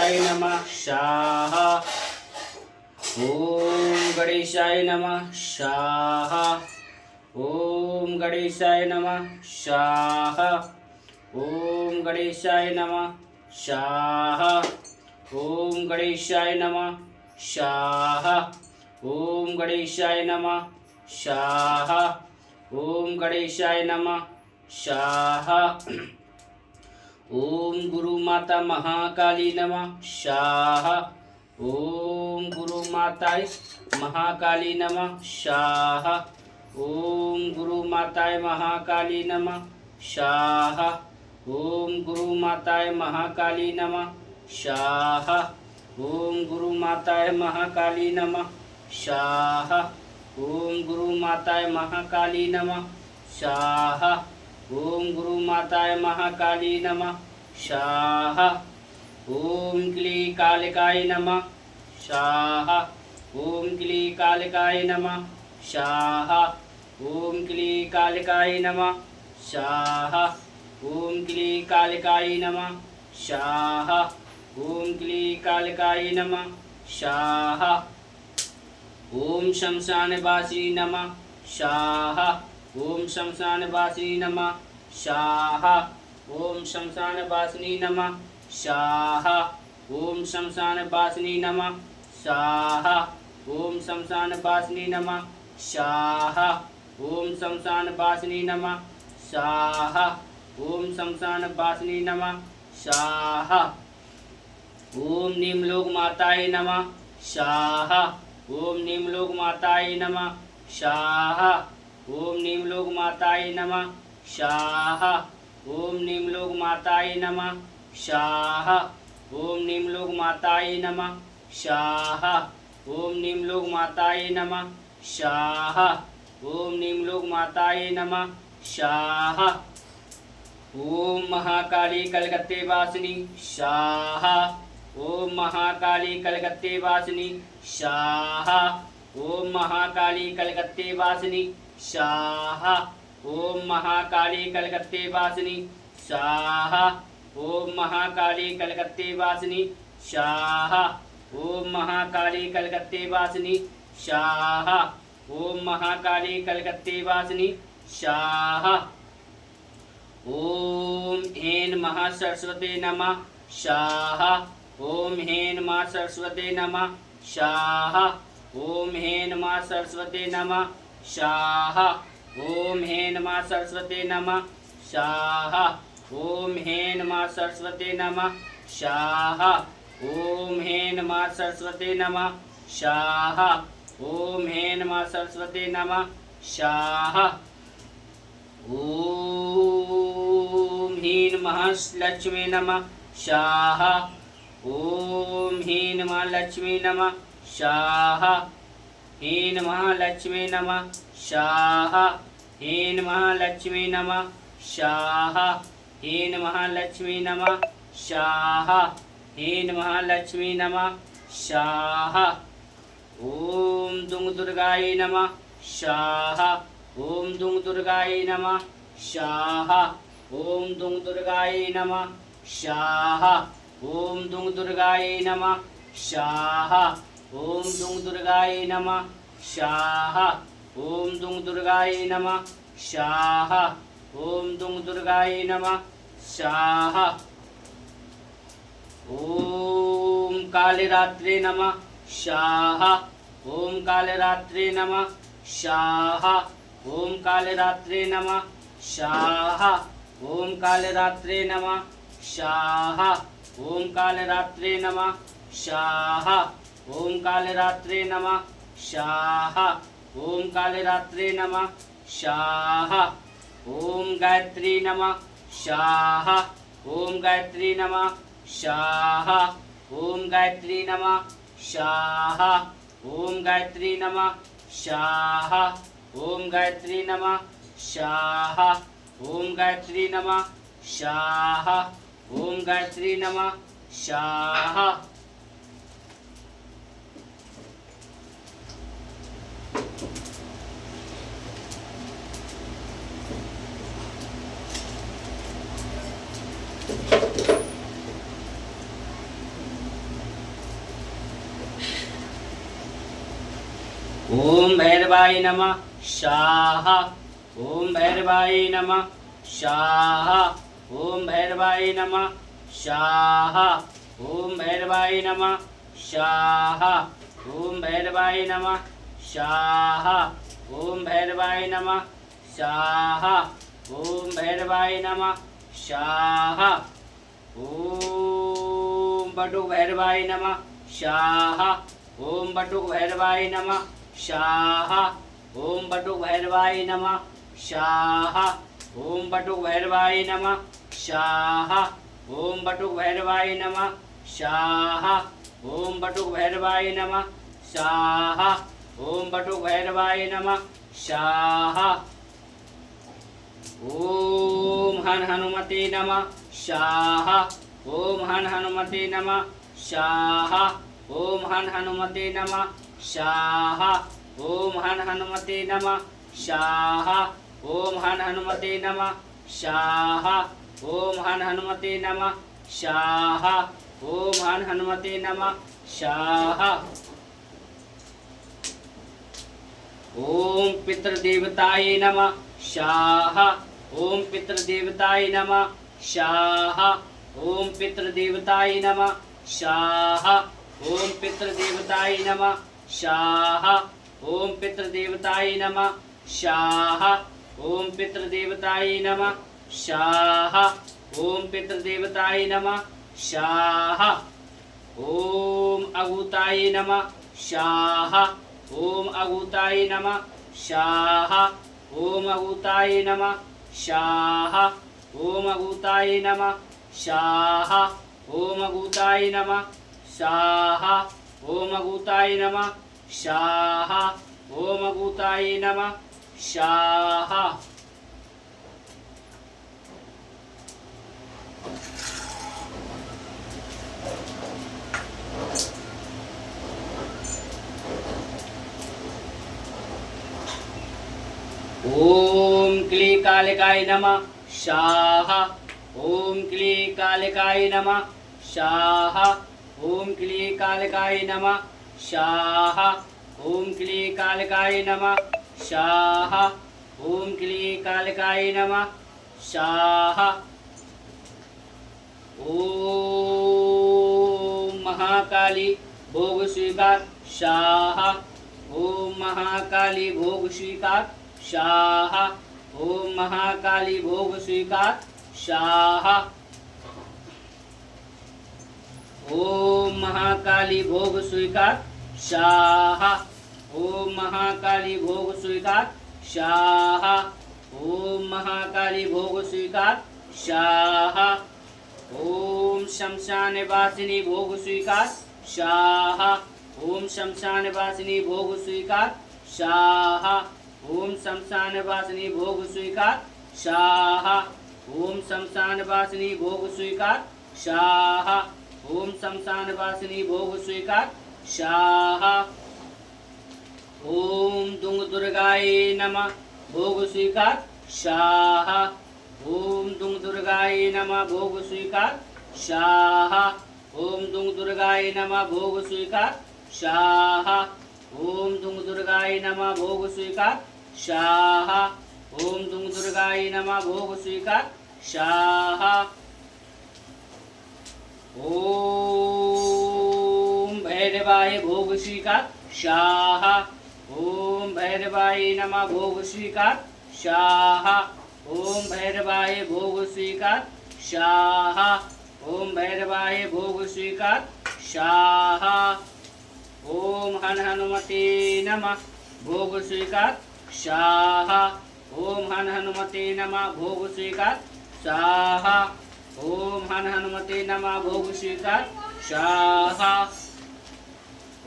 गणेशाय नमः स्वाहा। ओम गणेशाय नमः स्वाहा। ओम गणेशाय नमः स्वाहा। ओम गणेशाय नमः स्वाहा। ओम गणेशाय नमः स्वाहा। ओम गणेशाय नमः स्वाहा। ओम गणेशाय नमः स्वाहा। ओम गुरु माता महाकाली नमः स्वाहा। ओम गुरु माताय महाकाली नमः स्वाहा। ओम गुरु माताय महाकाली नमः स्वाहा। ओम गुरु माताय महाकाली नमः स्वाहा। ओम गुरु माताय महाकाली नमः स्वाहा। ओम गुरु माताय महाकाली नमः स्वाहा। ओम गुरु माताय महाकाली नमः स्वाहा। ओम क्ली कालिकाय नमः स्वाहा। ओम क्ली कालिकाय नमः स्वाहा। ओम क्ली कालिकाय नमः स्वाहा। ओम क्ली कालिकाय नमः स्वाहा। ओम क्ली कालिकाय नमः स्वाहा। ओम शमशानवासी नमः स्वाहा। ओम शमशानवासी नमः स्वाहा। ओम शमशानवासिनी नमः स्वाहा। ओम शमशानवासिनी नमः स्वाहा। ओम शमशानवासिनी नमः स्वाहा। ओम शमशानवासिनी नमः स्वाहा। ओम शमशानवासिनी नमः स्वाहा। ओम नीमलोक माताय नमः स्वाहा। ओम नीमलोक माताय नमः स्वाहा। ओम नीमलोक माताय नमः स्वाहा। ओम नीमलोक माताय नमः स्वाहा। ओम नीमलोक माताय नमः स्वाहा। ओम नीमलोक माताय नमः स्वाहा। ओम नीमलोक माताय नमः स्वाहा। ओम महाकाली कलकत्ते वासिनी स्वाहा। ओम महाकाली कलकत्ते वासिनी स्वाहा। ओम महाकाली कलकत्ते वासिनी स्वाहा। ओम महाकाली कलकत्ते वासिनी स्वाहा। ओम महाकाली कलकत्ते वासिनी स्वाहा। ओम महाकाली कलकत्ते वासिनी स्वाहा। ओम महाकाली कलकत्ते वासिनी स्वाहा। ओम हेन महासरस्वते नमः स्वाहा। ओम हेन महासरस्वते नमः स्वाहा। ओम हेन महासरस्वते नमः स्वाहा। ओम हेन महासरस्वते नमः स्वाहा। ओम हेन महासरस्वते नमः स्वाहा। ओम हेन महासरस्वते नमः स्वाहा। ओम हेन महासरस्वते नमः स्वाहा। ओम हीन महालक्ष्मी नमः स्वाहा। ओम हीन महालक्ष्मी नमः स्वाहा। हीन महालक्ष्मी नमः स्वाहा। हीन महालक्ष्मी नमः स्वाहा। हीन महालक्ष्मी नमः स्वाहा। हीन महालक्ष्मी नमः स्वाहा। ओम दुंग दुर्गाय नमः स्वाहा। ओम दुंग दुर्गाय नमः स्वाहा। ओम दुंग दुर्गाय नमः स्वाहा। ओम दुंग दुर्गाय नमः स्वाहा। ओम दुंग दुर्गाय नमः स्वाहा। ओम दुंग दुर्गाय नमः स्वाहा। ओम दुंग दुर्गाय नमः स्वाहा। ओम कालरात्रे नमः स्वाहा। ओम कालरात्रे नमः स्वाहा। ओम कालरात्रे नमः स्वाहा। ओम कालरात्रे नमः स्वाहा। ओम कालरात्रे नमः स्वाहा। ओम कालरात्रे नमः स्वाहा। ओम कालरात्रे नमः स्वाहा। ओम गायत्री नमः स्वाहा। ओम गायत्री नमः स्वाहा। ओम गायत्री नमः स्वाहा। ओम गायत्री नमः स्वाहा। ओम गायत्री नमः स्वाहा। ओम गायत्री नमः स्वाहा। ओम गायत्री नमः स्वाहा। भैरवाय नमः स्वाहा ओम भैरवाय नमः स्वाहा ओम भैरवाय नमः स्वाहा ओम भैरवाय नमः स्वाहा ओम भैरवाय नमः स्वाहा ओम भैरवाय नमः स्वाहा ओम भैरवाय नमः स्वाहा ओम बटुक भैरवाय नमः स्वाहा ओम बटुक भैरवाय नमः स्वाहा ओम बटुक भैरवाय नमः स्वाहा ओम बटुक भैरवाय नमः स्वाहा ओम बटुक भैरवाय नमः स्वाहा ओम बटुक भैरवाय नमः स्वाहा ओम बटुक भैरवाय नमः स्वाहा ओम हन हनुमते नमः स्वाहा ओम हन हनुमते नमः स्वाहा ओम हन हनुमते नमः स्वाहा ओम हन हनुमते नमः स्वाहा ओम हन हनुमते नमः स्वाहा ओम हन हनुमते नमः स्वाहा ओम हन हनुमते नमः स्वाहा ओम पितृदेवताय नमः स्वाहा ओम पितृदेवताय नमः स्वाहा ओम पितृदेवताय नमः स्वाहा ओम पितृदेवताय नमः स्वाहा ओम पितृदेवताय नमः स्वाहा ओम पितृदेवताय नमः स्वाहा ओम पितृदेवताय नमः स्वाहा ओम अगुताय नमः स्वाहा ओम अगुताय नमः स्वाहा ओम अगुताय नमः स्वाहा ओम अगुताय नमः स्वाहा ओम अगुताय नमः स्वाहा ओम अगुताय नमः स्वाहा ओम अगुताय नमः स्वाहा ओम क्ली कालिकाय नमः स्वाहा ओम क्ली कालिकाय नमः स्वाहा ओम क्ली कालिकाय नमः स्वाहा ओम क्ली कालिकाय नमः स्वाहा ओम क्ली कालिकाय नमः स्वाहा ओम महाकाली भोग स्वीकार स्वाहा ओम महाकाली भोग स्वीकार स्वाहा ओम महाकाली भोग स्वीकार स्वाहा ओम महाकाली भोग स्वीकार स्वाहा ओम महाकाली भोग स्वीकार स्वाहा ओम महाकाली भोग स्वीकार स्वाहा ओम शमशान वासिनी भोग स्वीकार स्वाहा ओम शमशान वासिनी भोग स्वीकार स्वाहा ओम शमशान वासिनी भोग स्वीकार स्वाहा ओम शमशान वासिनी भोग स्वीकार स्वाहा ओम शमशान वासिनी भोग स्वीकार स्वाहा ओम दुंग दुर्गाय नमः भोग स्वीकार स्वाहा ओम दुंग दुर्गाय नमः भोग स्वीकार स्वाहा ओम दुंग दुर्गाय नमः भोग स्वीकार स्वाहा ओम दुंग दुर्गाय नमः भोग स्वीकार स्वाहा ओम दुंग दुर्गाय नमः भोग स्वीकार स्वाहा ओम भैरवाय भोग स्वीकार स्वाहा ओम भैरवाय नमः भोग स्वीकार स्वाहा ओम भैरवाय भोग स्वीकार स्वाहा ओम भैरवाय भोग स्वीकार स्वाहा ओम हन हनुमते नमः भोग स्वीकार स्वाहा ओम हन हनुमते नमः भोग स्वीकार स्वाहा ओम हन हनुमते नमः भोग स्वीकार स्वाहा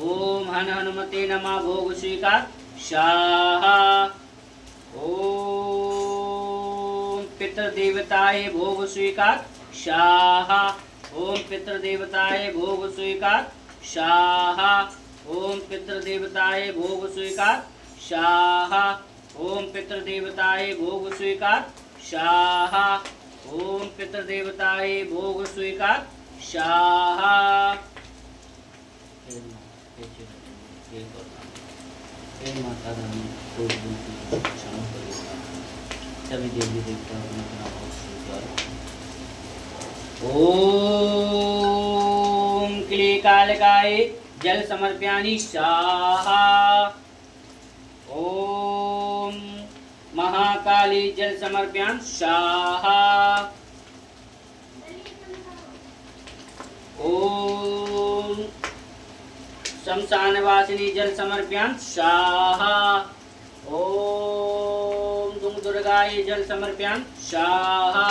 ओम हन हनुमते नमः भोग स्वीकार स्वाहा ओम पितृदेवताय भोग स्वीकार स्वाहा ओम पितृदेवताय भोग स्वीकार स्वाहा ओम पितृदेवताय भोग स्वीकार स्वाहा ओम पितृदेवताय भोग स्वीकार स्वाहा ओम पितृदेवताय भोग स्वीकार स्वाहा माता रानी कोई गलती क्षमा करिएगा। सभी देवी देवता अपना अपना भाव स्वीकार। ओम क्लीं कालकाय जल समर्पयामि स्वाहा। ओम महाकाली जल समर्पयामि स्वाहा। ओम शमशानवासिनी जल समर्पयामि स्वाहा। ओम दुर्गाय जल समर्पयामि स्वाहा।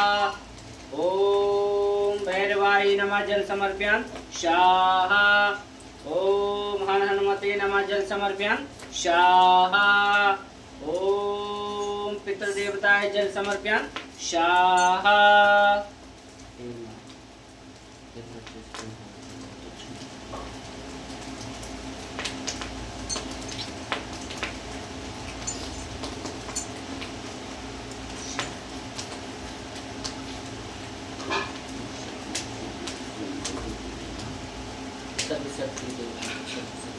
ओम भैरवाय नमः जल समर्पयामि स्वाहा। ओम हनुमते नमः जल समर्पयामि स्वाहा। ओम पितृदेवताय जल समर्पयामि स्वाहा। सब शक्ति देवी